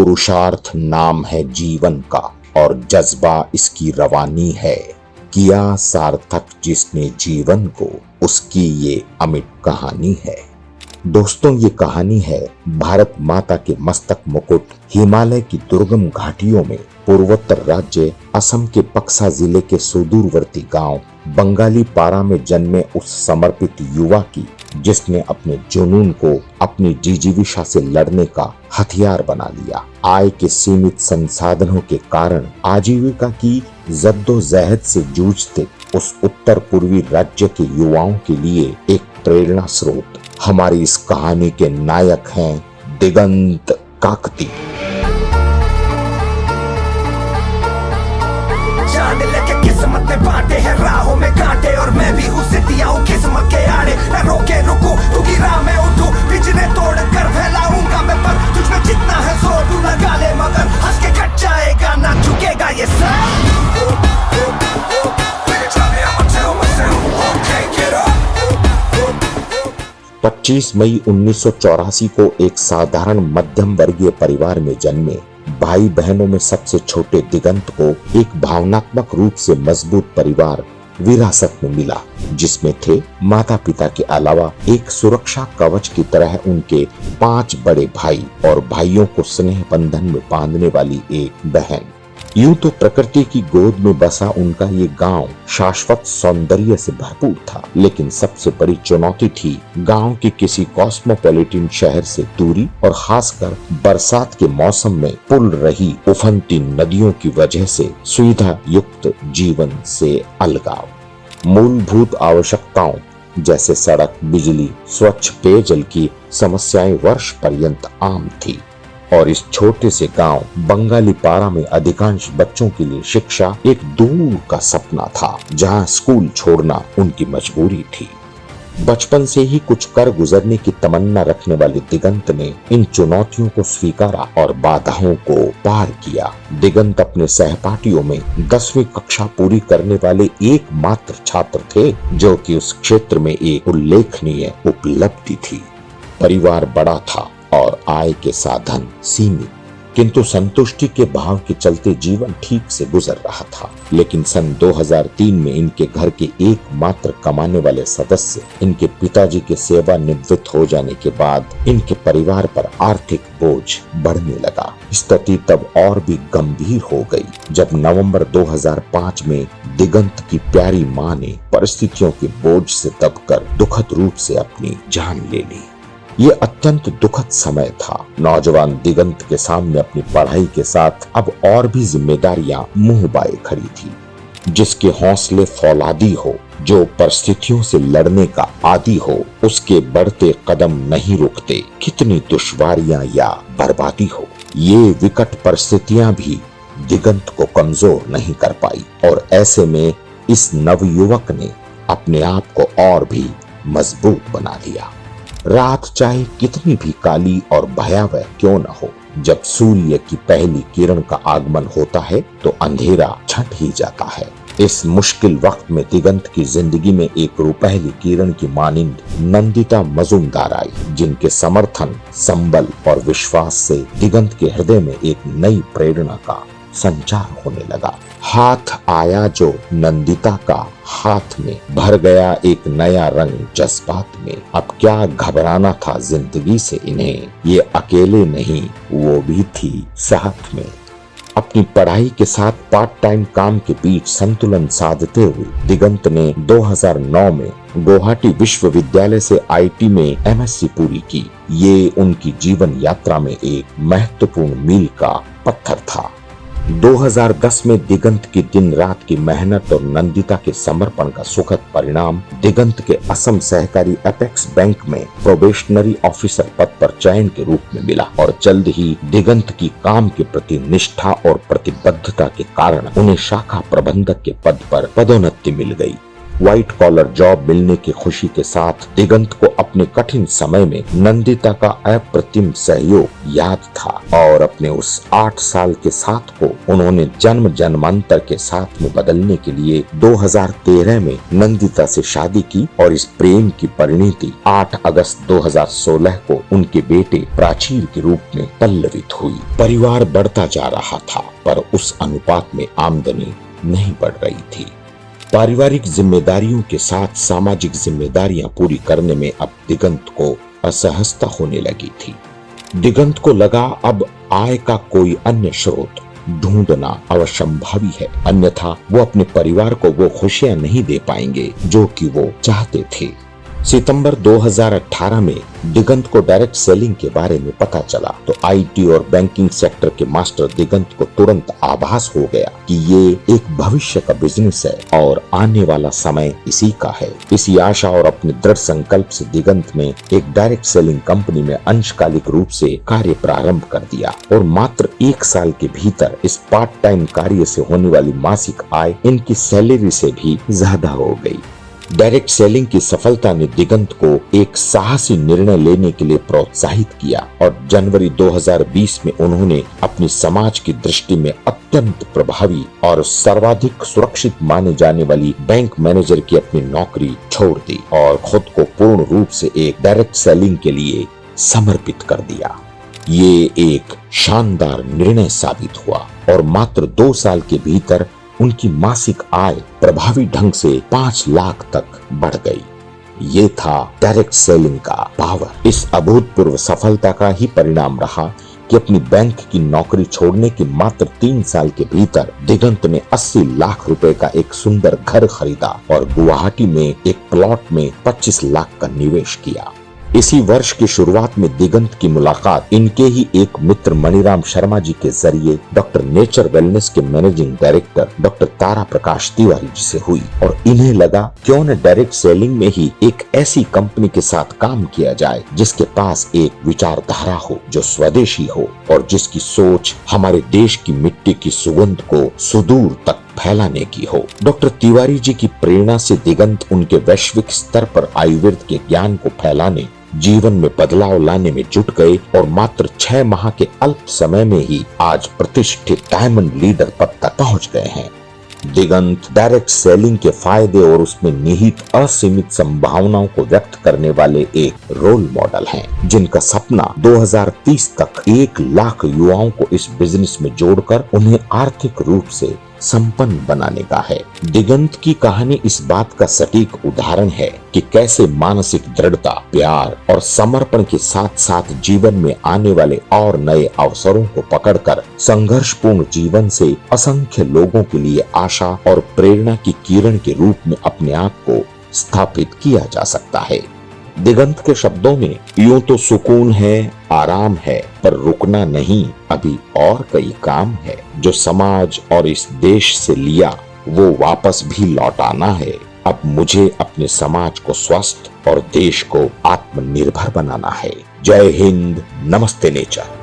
पुरुषार्थ नाम है जीवन का और जज्बा इसकी रवानी है। किया सार्थक जिसने जीवन को, उसकी ये अमिट कहानी है। दोस्तों, ये कहानी है भारत माता के मस्तक मुकुट, हिमालय की दुर्गम घाटियों में पूर्वोत्तर राज्य असम के बक्सा जिले के सुदूरवर्ती गांव बंगाली पारा में जन्मे उस समर्पित युवा की, जिसने अपने जुनून को अपनी जिजीविषा से लड़ने का हथियार बना लिया। आय के सीमित संसाधनों के कारण आजीविका की जद्दोजहद से जूझते उस उत्तर पूर्वी राज्य के युवाओं के लिए एक प्रेरणा स्रोत हमारी इस कहानी के नायक हैं दिगंत काकती। जाने लगे किस्मत में बांटे हैं राहों में कांटे, और मैं भी उसे दिया हूँ किस्मत के आड़े। मैं रोके रुकूं तू गिरा मैं उठूं, पिंजरे तोड़ कर फैलाऊंगा मैं पर, तुझ में जितना है जोर तू लगा ले, मगर हंस के कट जाएगा ना झुकेगा ये सर। 25 मई 1984 को एक साधारण मध्यम वर्गीय परिवार में जन्मे भाई बहनों में सबसे छोटे दिगंत को एक भावनात्मक रूप से मजबूत परिवार विरासत में मिला, जिसमें थे माता पिता के अलावा एक सुरक्षा कवच की तरह उनके 5 बड़े भाई और भाइयों को स्नेह बंधन में बांधने वाली एक बहन। यूं तो प्रकृति की गोद में बसा उनका ये गांव शाश्वत सौंदर्य से भरपूर था, लेकिन सबसे बड़ी चुनौती थी गांव के किसी कॉस्मोपॉलिटन शहर से दूरी और खासकर बरसात के मौसम में पुल रही उफनती नदियों की वजह से सुविधा युक्त जीवन से अलगाव। मूलभूत आवश्यकताओं जैसे सड़क, बिजली, स्वच्छ पेयजल की समस्याएं वर्ष पर्यंत आम थी और इस छोटे से गांव बंगाली पारा में अधिकांश बच्चों के लिए शिक्षा एक दूर का सपना था, जहां स्कूल छोड़ना उनकी मजबूरी थी। बचपन से ही कुछ कर गुजरने की तमन्ना रखने वाले दिगंत ने इन चुनौतियों को स्वीकारा और बाधाओं को पार किया। दिगंत अपने सहपाठियों में 10वीं कक्षा पूरी करने वाले एकमात्र छात्र थे, जो कि उस क्षेत्र में एक उल्लेखनीय उपलब्धि थी। परिवार बड़ा था और आय के साधन सीमित, किंतु संतुष्टि के भाव के चलते जीवन ठीक से गुजर रहा था। लेकिन सन 2003 में इनके घर के एकमात्र कमाने वाले सदस्य इनके पिताजी के सेवानिवृत्त हो जाने के बाद इनके परिवार पर आर्थिक बोझ बढ़ने लगा। स्थिति तब और भी गंभीर हो गई जब नवंबर 2005 में दिगंत की प्यारी मां ने परिस्थितियों के बोझ से दबकर दुखद रूप से अपनी जान ले ली। ये अत्यंत दुखद समय था। नौजवान दिगंत के सामने अपनी पढ़ाई के साथ अब और भी जिम्मेदारियां मुंह बाए खड़ी थी। जिसके हौसले फौलादी हो, जो परिस्थितियों से लड़ने का आदी हो, उसके बढ़ते कदम नहीं रुकते, कितनी दुश्वारियां या बर्बादी हो। ये विकट परिस्थितियां भी दिगंत को कमजोर नहीं कर पाई और ऐसे में इस नवयुवक ने अपने आप को और भी मजबूत बना लिया। रात चाहे कितनी भी काली और भयावह क्यों न हो, जब सूर्य की पहली किरण का आगमन होता है तो अंधेरा छट ही जाता है। इस मुश्किल वक्त में दिगंत की जिंदगी में एक रुपहली किरण की मानिंद नंदिता मजुमदार आई, जिनके समर्थन, संबल और विश्वास से दिगंत के हृदय में एक नई प्रेरणा का संचार होने लगा। हाथ आया जो नंदिता का, हाथ में भर गया एक नया रंग जज्बात में। अब क्या घबराना था जिंदगी से इन्हें, ये अकेले नहीं, वो भी थी साथ में। अपनी पढ़ाई के साथ पार्ट टाइम काम के बीच संतुलन साधते हुए दिगंत ने 2009 में गुवाहाटी विश्वविद्यालय से आईटी में एमएससी पूरी की। ये उनकी जीवन यात्रा में एक महत्वपूर्ण मील का पत्थर था। 2010 में दिगंत की दिन रात की मेहनत और नंदिता के समर्पण का सुखद परिणाम दिगंत के असम सहकारी एपेक्स बैंक में प्रोबेशनरी ऑफिसर पद पर चयन के रूप में मिला और जल्द ही दिगंत की काम के प्रति निष्ठा और प्रतिबद्धता के कारण उन्हें शाखा प्रबंधक के पद पर पदोन्नति मिल गई। व्हाइट कॉलर जॉब मिलने की खुशी के साथ दिगंत को अपने कठिन समय में नंदिता का अप्रतिम सहयोग याद था और अपने उस 8 साल के साथ को उन्होंने जन्म जन्मांतर के साथ में बदलने के लिए 2013 में नंदिता से शादी की और इस प्रेम की परिणति 8 अगस्त 2016 को उनके बेटे प्राचीर के रूप में पल्लवित हुई। परिवार बढ़ता जा रहा था पर उस अनुपात में आमदनी नहीं बढ़ रही थी। पारिवारिक जिम्मेदारियों के साथ सामाजिक जिम्मेदारियां पूरी करने में अब दिगंत को असहजता होने लगी थी। दिगंत को लगा अब आय का कोई अन्य स्रोत ढूंढना अवश्यंभावी है, अन्यथा वो अपने परिवार को वो खुशियां नहीं दे पाएंगे जो कि वो चाहते थे। सितंबर 2018 में दिगंत को डायरेक्ट सेलिंग के बारे में पता चला तो आईटी और बैंकिंग सेक्टर के मास्टर दिगंत को तुरंत आभास हो गया कि ये एक भविष्य का बिजनेस है और आने वाला समय इसी का है। इसी आशा और अपने दृढ़ संकल्प से दिगंत ने एक डायरेक्ट सेलिंग कंपनी में अंशकालिक रूप से कार्य प्रारंभ कर दिया और मात्र 1 साल के भीतर इस पार्ट टाइम कार्य से होने वाली मासिक आय इनकी सैलरी से भी ज्यादा हो गई। डायरेक्ट सेलिंग की सफलता ने दिगंत को एक साहसी निर्णय लेने के लिए प्रोत्साहित किया और जनवरी 2020 में उन्होंने अपनी समाज की दृष्टि में अत्यंत प्रभावी और सर्वाधिक सुरक्षित माने जाने वाली बैंक मैनेजर की अपनी नौकरी छोड़ दी और खुद को पूर्ण रूप से एक डायरेक्ट सेलिंग के लिए समर्पित कर दिया। ये एक शानदार निर्णय साबित हुआ और मात्र 2 साल के भीतर उनकी मासिक आय प्रभावी ढंग से 5 लाख तक बढ़ गई। ये था डायरेक्ट सेलिंग का पावर। इस अभूतपूर्व सफलता का ही परिणाम रहा कि अपनी बैंक की नौकरी छोड़ने के मात्र 3 साल के भीतर दिगंत ने 80 लाख रुपए का एक सुंदर घर खरीदा और गुवाहाटी में एक प्लॉट में 25 लाख का निवेश किया। इसी वर्ष की शुरुआत में दिगंत की मुलाकात इनके ही एक मित्र मणिराम शर्मा जी के जरिए डॉक्टर नेचर वेलनेस के मैनेजिंग डायरेक्टर डॉक्टर तारा प्रकाश तिवारी जी से हुई और इन्हें लगा क्यों न डायरेक्ट सेलिंग में ही एक ऐसी कंपनी के साथ काम किया जाए जिसके पास एक विचारधारा हो जो स्वदेशी हो और जिसकी सोच हमारे देश की मिट्टी की सुगंध को सुदूर तक फैलाने की हो। डॉक्टर तिवारी जी की प्रेरणा से दिगंत उनके वैश्विक स्तर पर आयुर्वेद के ज्ञान को फैलाने, जीवन में बदलाव लाने में जुट गए और मात्र 6 माह के अल्प समय में ही आज प्रतिष्ठित डायमंड लीडर पद तक पहुंच गए हैं। दिगंत डायरेक्ट सेलिंग के फायदे और उसमें निहित असीमित संभावनाओं को व्यक्त करने वाले एक रोल मॉडल हैं, जिनका सपना 2030 तक 1 लाख युवाओं को इस बिजनेस में जोड़कर उन्हें आर्थिक रूप से संपन्न बनाने का है। दिगंत की कहानी इस बात का सटीक उदाहरण है कि कैसे मानसिक दृढ़ता, प्यार और समर्पण के साथ साथ जीवन में आने वाले और नए अवसरों को पकड़कर संघर्षपूर्ण जीवन से असंख्य लोगों के लिए आशा और प्रेरणा की किरण के रूप में अपने आप को स्थापित किया जा सकता है। दिगंत के शब्दों में यूं तो सुकून है, आराम है, पर रुकना नहीं, अभी और कई काम है। जो समाज और इस देश से लिया वो वापस भी लौटाना है। अब मुझे अपने समाज को स्वस्थ और देश को आत्मनिर्भर बनाना है। जय हिंद, नमस्ते नेचर।